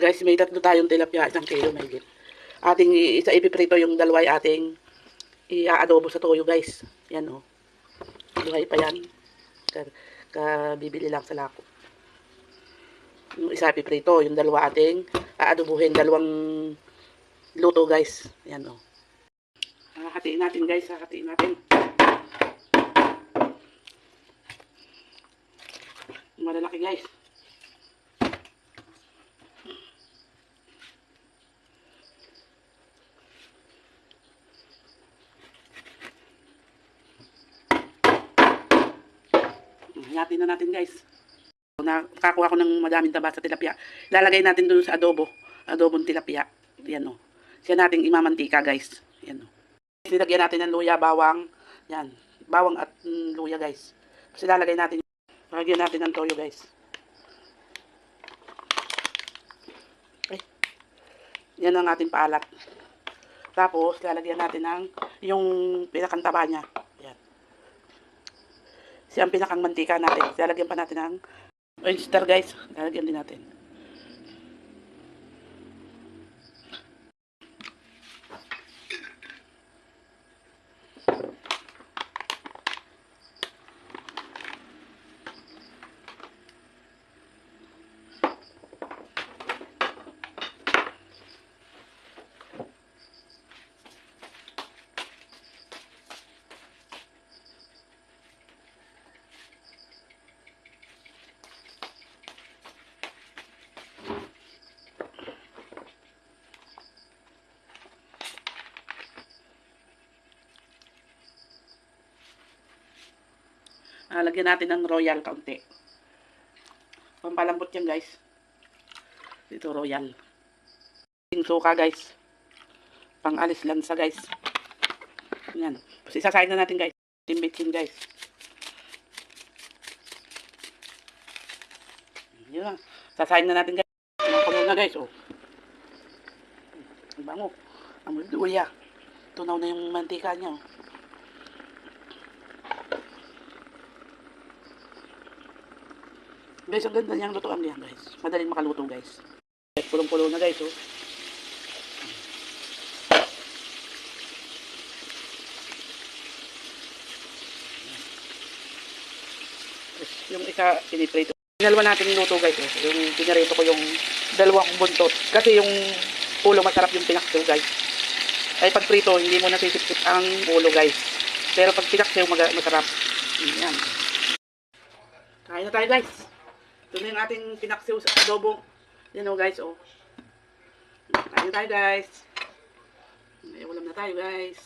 Guys, may tatlo tayong tilapia, 1 kilo may git. Ating isa ipiprito, yung dalawa ay ating i-adobo sa toyo, guys. Yan oh. Buhay pa yan. Bibili lang sa lako. Yung isa ipiprito, yung dalawa ating aadobuhin, dalawang luto, guys. Yan oh. Hatiin natin, guys. Hatiin natin. Malalaki, guys. Hatiin na natin, guys. Nakakuha ko ng madaming taba sa tilapia. Lalagay natin dun sa adobo. Adobong tilapia. Yan o. Siya nating imamantika, guys. Yan o. Nilagyan natin ng luya, bawang. Yan. Bawang at luya, guys. Kasi lalagay natin. Lagyan natin ng toyo, guys. Okay. Yan ang ating paalat. Tapos, lalagyan natin ng yung pinakantaba niya. Yan. Siya ang pinakang mantika natin. Lalagyan pa natin ng oyster, guys. Lalagyan din natin. Lagyan natin ng royal kaunti. Pampalambot yan, guys. Ito royal. Yung suka, guys. Pang-alis lansa, guys. Yan. Tapos isasahin na natin, guys. Timbitsin, guys. Yan. Sasahin na natin, guys. Kulo na, guys. Oh. Ang bango. Ang luya. Tunaw na yung mantika niya. Oh. Guys, ang ganda niyang lutuan niya, guys. Madaling makaluto, guys. Pulong-pulo na, guys, oh. Yung isa, piniprito. Dalawa natin yung luto, guys, oh. Yung pinarito ko yung dalawang buntot. Kasi yung ulo, masarap yung pinaksew, guys. Ay, pag prito, hindi mo nasisip-sip ang ulo, guys. Pero pag pinaksew, masarap. Yan. Kain na tayo, guys. Ito na yung ating pinaksew sa adobo. Yan o, guys, o. Kain na tayo, guys. May ulam na tayo, guys.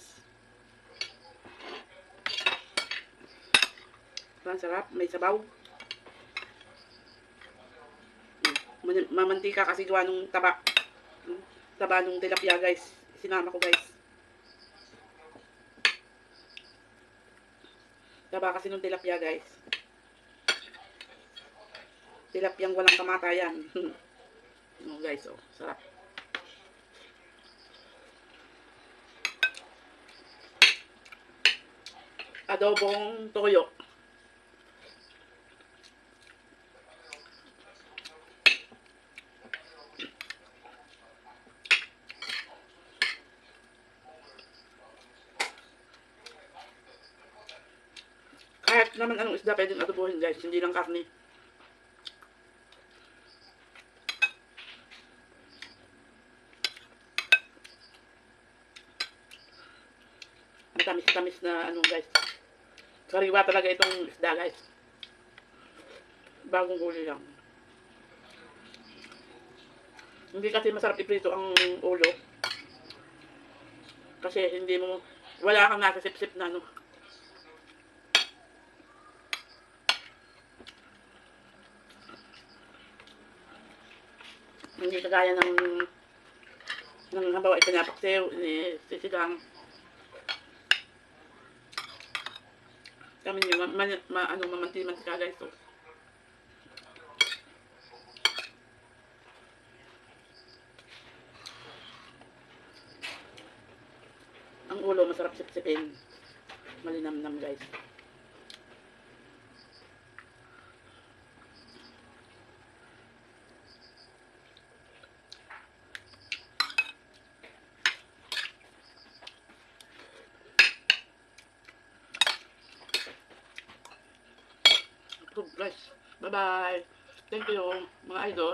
Ang sarap. May sabaw. Mamantika kasi gawa nung taba. Taba nung tilapia, guys. Sinama ko, guys. Taba kasi nung tilapia, guys. Tilapyang walang kamatayan. No, guys, oh, sarap. Adobong toyo. Kahit naman anong isda pwedeng adobohin, guys, hindi lang karne. Tamis na ano, guys. Sariwa talaga itong isda, guys. Bagong huli lang. Hindi kasi masarap iprito ang ulo. Kasi hindi mo, wala kang nasa sip-sip na ano. Hindi kagaya ng habawa ipinapaksiw, sisigang. Kami nyo, mamanti-mantika, guys. So. Ang ulo, masarap sip-sipin. Malinamnam, guys. So guys, bye-bye. Thank you mga idol.